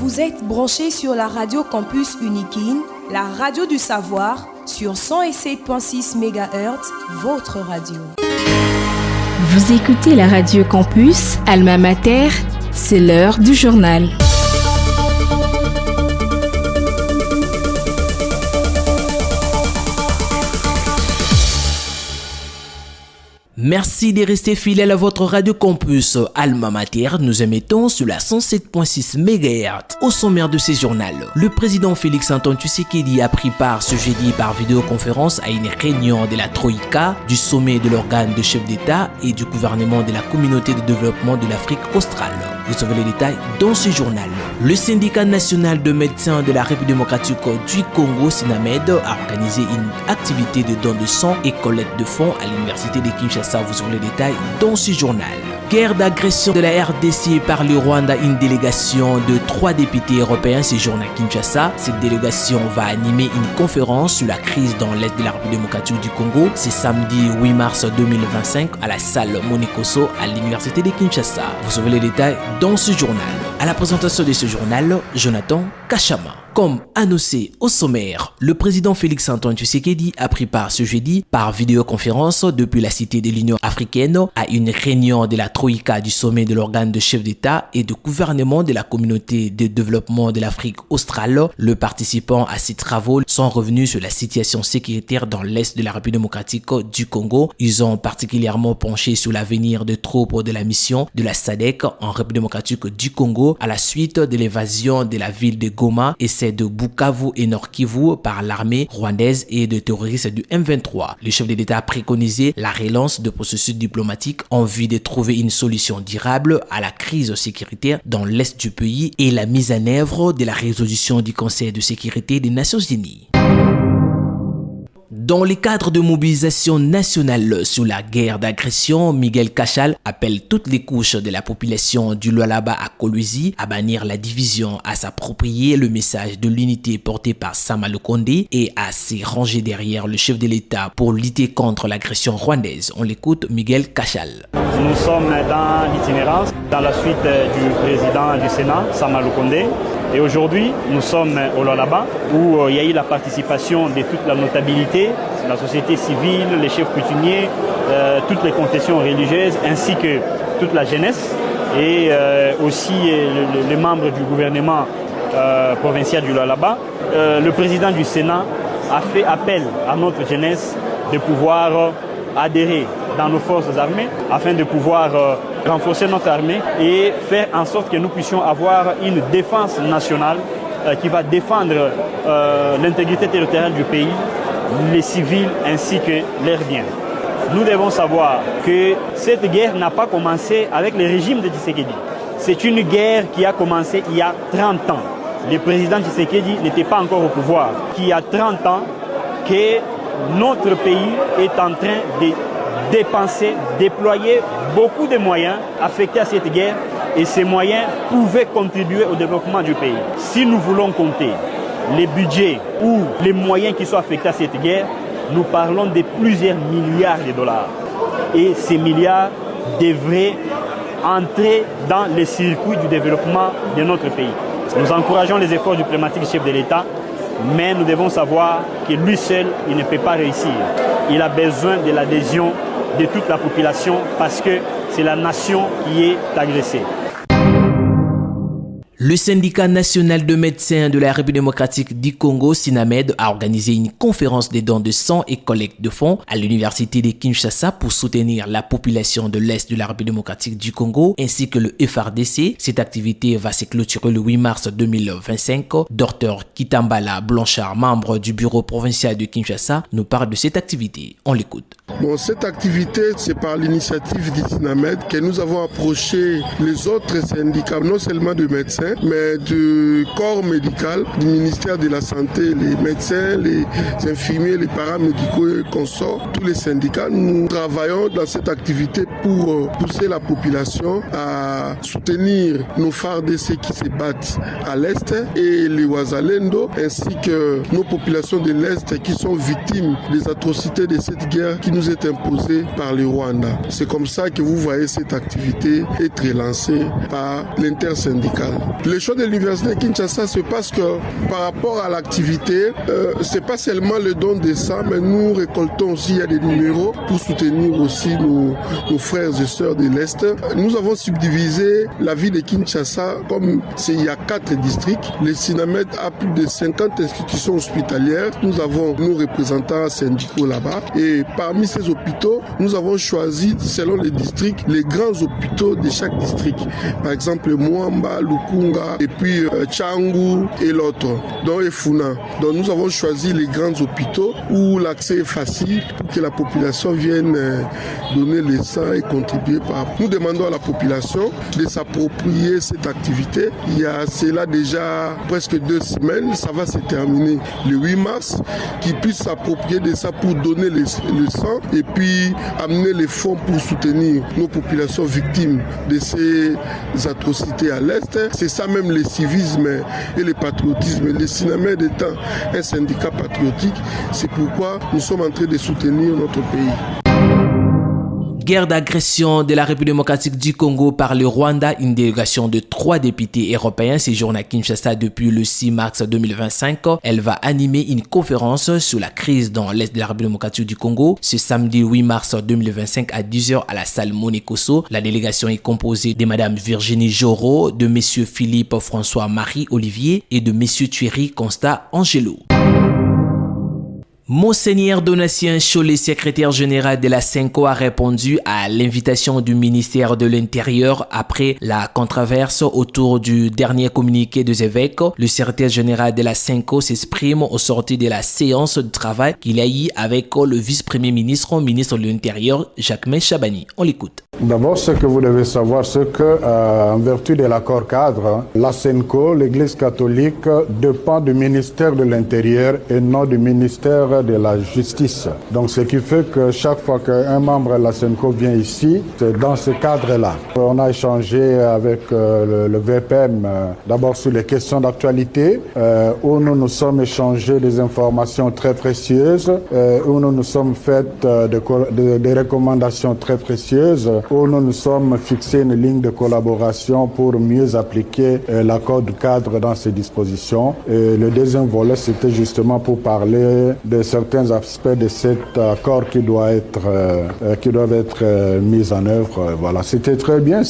Vous êtes branchés sur la radio Campus Unikin, la radio du savoir, sur 107.6 MHz, votre radio. Vous écoutez la radio Campus, Alma Mater, c'est l'heure du journal. Merci de rester fidèle à votre radio campus Alma Mater. Nous émettons sur la 107.6 MHz. Au sommaire de ce journal, le président Félix-Antoine Tshisekedi a pris part ce jeudi par vidéoconférence à une réunion de la Troïka, du sommet de l'organe de chef d'État et du gouvernement de la communauté de développement de l'Afrique australe. Vous aurez les détails dans ce journal. Le syndicat national de médecins de la République démocratique du Congo, SINAMED, a organisé une activité de don de sang et collecte de fonds à l'université de Kinshasa. Vous aurez les détails dans ce journal. Guerre d'agression de la RDC par le Rwanda. Une délégation de 3 députés européens séjourne à Kinshasa. Cette délégation va animer une conférence sur la crise dans l'Est de la République démocratique du Congo. C'est samedi 8 mars 2025 à la salle Monikoso à l'université de Kinshasa. Vous aurez les détails dans ce journal. À la présentation de ce journal, Jonathan Kachama. Comme annoncé au sommaire, le président Félix-Antoine Tshisekedi a pris part ce jeudi par vidéoconférence depuis la cité de l'Union africaine à une réunion de la Troïka du sommet de l'organe de chef d'État et de gouvernement de la communauté de développement de l'Afrique australe. Les participants à ces travaux sont revenus sur la situation sécuritaire dans l'Est de la République démocratique du Congo. Ils ont particulièrement penché sur l'avenir des troupes de la mission de la SADC en République démocratique du Congo à la suite de l'évasion de la ville de Goma et celle de Bukavu et Nord Kivu par l'armée rwandaise et de terroristes du M23. Le chef de l'État a préconisé la relance de processus diplomatiques en vue de trouver une solution durable à la crise sécuritaire dans l'Est du pays et la mise en œuvre de la résolution du Conseil de sécurité des Nations Unies. Dans le cadre de mobilisation nationale sur la guerre d'agression, Miguel Kachal appelle toutes les couches de la population du Lualaba à Kolwezi à bannir la division, à s'approprier le message de l'unité porté par Sama Lukonde et à se ranger derrière le chef de l'État pour lutter contre l'agression rwandaise. On l'écoute, Miguel Kachal. Nous sommes dans l'itinérance, dans la suite du président du Sénat, Sama Lukonde. Et aujourd'hui, nous sommes au Lualaba où il y a eu la participation de toute la notabilité, la société civile, les chefs coutumiers, toutes les confessions religieuses ainsi que toute la jeunesse et aussi les membres du gouvernement provincial du Lualaba. Le président du Sénat a fait appel à notre jeunesse de pouvoir adhérer dans nos forces armées afin de pouvoir renforcer notre armée et faire en sorte que nous puissions avoir une défense nationale qui va défendre l'intégrité territoriale du pays, les civils ainsi que leurs biens. Nous devons savoir que cette guerre n'a pas commencé avec le régime de Tshisekedi. C'est une guerre qui a commencé il y a 30 ans. Le président Tshisekedi n'était pas encore au pouvoir. Il y a 30 ans que notre pays est en train de dépenser, déployer beaucoup de moyens affectés à cette guerre et ces moyens pouvaient contribuer au développement du pays. Si nous voulons compter les budgets ou les moyens qui sont affectés à cette guerre, nous parlons de plusieurs milliards de dollars. Et ces milliards devraient entrer dans le circuit du développement de notre pays. Nous encourageons les efforts diplomatiques du chef de l'État, mais nous devons savoir que lui seul, il ne peut pas réussir. Il a besoin de l'adhésion de toute la population parce que c'est la nation qui est agressée. Le syndicat national de médecins de la République démocratique du Congo, SINAMED, a organisé une conférence de dons de sang et collecte de fonds à l'université de Kinshasa pour soutenir la population de l'Est de la République démocratique du Congo ainsi que le FRDC. Cette activité va se clôturer le 8 mars 2025. Dr Kitambala Blanchard, membre du bureau provincial de Kinshasa, nous parle de cette activité. On l'écoute. Bon, cette activité, c'est par l'initiative du SINAMED que nous avons approché les autres syndicats, non seulement de médecins, mais du corps médical, du ministère de la Santé, les médecins, les infirmiers, les paramédicaux et consorts, tous les syndicats. Nous travaillons dans cette activité pour pousser la population à soutenir nos FARDC qui se battent à l'Est et les Wazalendo, ainsi que nos populations de l'Est qui sont victimes des atrocités de cette guerre qui nous est imposée par le Rwanda. C'est comme ça que vous voyez cette activité être lancée par l'intersyndical. Le choix de l'université de Kinshasa se passe que par rapport à l'activité, c'est pas seulement le don de sang, mais nous récoltons aussi, il y a des numéros pour soutenir aussi nos frères et sœurs de l'Est. Nous avons subdivisé la ville de Kinshasa comme il y a 4 districts. Le SINAMED a plus de 50 institutions hospitalières. Nous avons nos représentants syndicaux là-bas. Et parmi ces hôpitaux, nous avons choisi, selon les districts, les grands hôpitaux de chaque district. Par exemple, Mwamba, Lukunga, et puis Tchangu et l'autre, dont Efuna. Donc nous avons choisi les grands hôpitaux où l'accès est facile pour que la population vienne donner le sang et contribuer. Nous demandons à la population de s'approprier cette activité. Il y a cela déjà presque 2 semaines, ça va se terminer le 8 mars, qu'ils puissent s'approprier de ça pour donner le sang et puis amener les fonds pour soutenir nos populations victimes de ces atrocités à l'Est. C'est ça même le civisme et le patriotisme. Le SINAMED étant un syndicat patriotique, c'est pourquoi nous sommes en train de soutenir notre pays. Guerre d'agression de la République démocratique du Congo par le Rwanda, une délégation de 3 députés européens séjourne à Kinshasa depuis le 6 mars 2025. Elle va animer une conférence sur la crise dans l'Est de la République démocratique du Congo ce samedi 8 mars 2025 à 10h à la salle Monekoso. La délégation est composée de Madame Virginie Joro, de Messieurs Philippe François-Marie Olivier et de Messieurs Thierry Constat Angelo. Monseigneur Donatien Cholet, secrétaire général de la SENCO, a répondu à l'invitation du ministère de l'Intérieur après la controverse autour du dernier communiqué des évêques. Le secrétaire général de la SENCO s'exprime au sortir de la séance de travail qu'il a eu avec le vice-premier ministre, ministre de l'Intérieur, Jacquemain Chabani. On l'écoute. D'abord, ce que vous devez savoir, c'est que, en vertu de l'accord cadre, la SENCO, l'Église catholique, dépend du ministère de l'Intérieur et non du ministère de la Justice. Donc, ce qui fait que chaque fois qu'un membre de la SENCO vient ici, c'est dans ce cadre-là. On a échangé avec le VPM, d'abord sur les questions d'actualité, où nous nous sommes échangés des informations très précieuses, où nous nous sommes fait des recommandations très précieuses, où nous nous sommes fixés une ligne de collaboration pour mieux appliquer l'accord de cadre dans ses dispositions. Et le deuxième volet, c'était justement pour parler de certains aspects de cet accord qui doivent être mis en œuvre. Voilà, c'était très bien.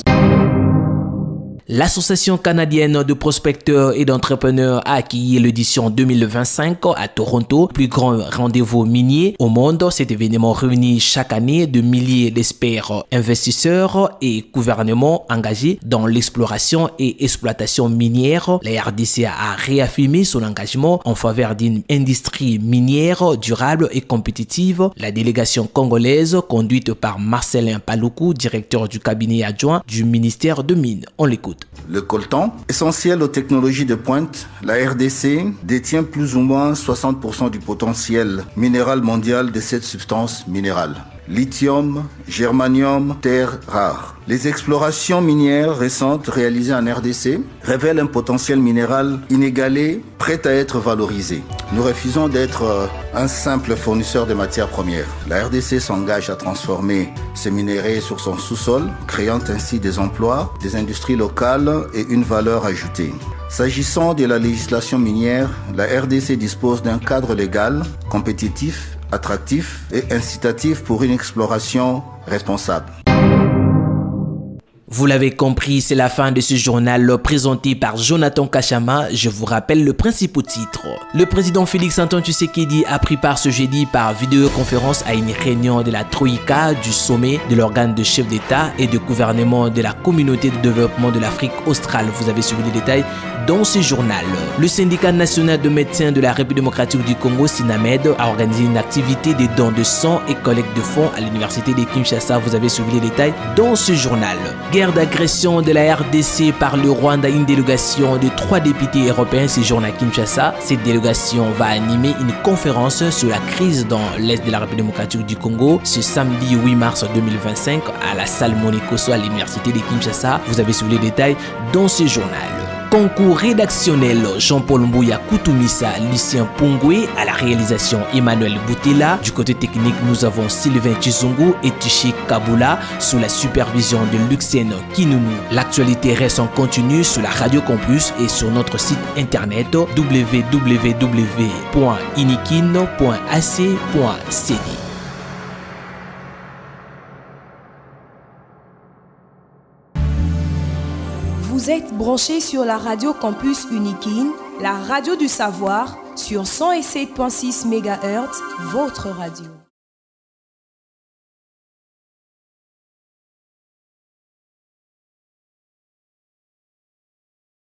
L'Association canadienne de prospecteurs et d'entrepreneurs a accueilli l'édition 2025 à Toronto, plus grand rendez-vous minier au monde. Cet événement réunit chaque année de milliers d'experts, investisseurs et gouvernements engagés dans l'exploration et exploitation minière. La RDC a réaffirmé son engagement en faveur d'une industrie minière durable et compétitive. La délégation congolaise, conduite par Marcelin Paloukou, directeur du cabinet adjoint du ministère de Mines. On l'écoute. Le coltan, essentiel aux technologies de pointe, la RDC détient plus ou moins 60% du potentiel minéral mondial de cette substance minérale. Lithium, germanium, terres rares. Les explorations minières récentes réalisées en RDC révèlent un potentiel minéral inégalé, prêt à être valorisé. Nous refusons d'être un simple fournisseur de matières premières. La RDC s'engage à transformer ces minéraux sur son sous-sol, créant ainsi des emplois, des industries locales et une valeur ajoutée. S'agissant de la législation minière, la RDC dispose d'un cadre légal, compétitif, attractif et incitatif pour une exploration responsable. Vous l'avez compris, c'est la fin de ce journal présenté par Jonathan Kachama. Je vous rappelle le principal titre. Le président Félix-Antoine Tshisekedi a pris part ce jeudi par vidéoconférence à une réunion de la Troïka du sommet de l'organe de chef d'État et de gouvernement de la communauté de développement de l'Afrique australe. Vous avez suivi les détails dans ce journal. Le syndicat national de médecins de la République démocratique du Congo, SINAMED, a organisé une activité de dons de sang et collecte de fonds à l'université de Kinshasa. Vous avez suivi les détails dans ce journal. Guerre d'agression de la RDC par le Rwanda, une délégation de 3 députés européens séjourne à Kinshasa. Cette délégation va animer une conférence sur la crise dans l'Est de la République démocratique du Congo ce samedi 8 mars 2025 à la salle Monekoso à l'université de Kinshasa. Vous avez suivi les détails dans ce journal. Concours rédactionnel Jean-Paul Mbouya Koutoumissa, Lucien Pongwe à la réalisation Emmanuel Boutela. Du côté technique, nous avons Sylvain Chizungu et Tichi Kaboula sous la supervision de Luxène Kinounou. L'actualité reste en continu sur la Radio Campus et sur notre site internet www.inikin.ac.cd. Vous êtes branchés sur la Radio Campus Unikin, la radio du savoir, sur 107.6 MHz, votre radio.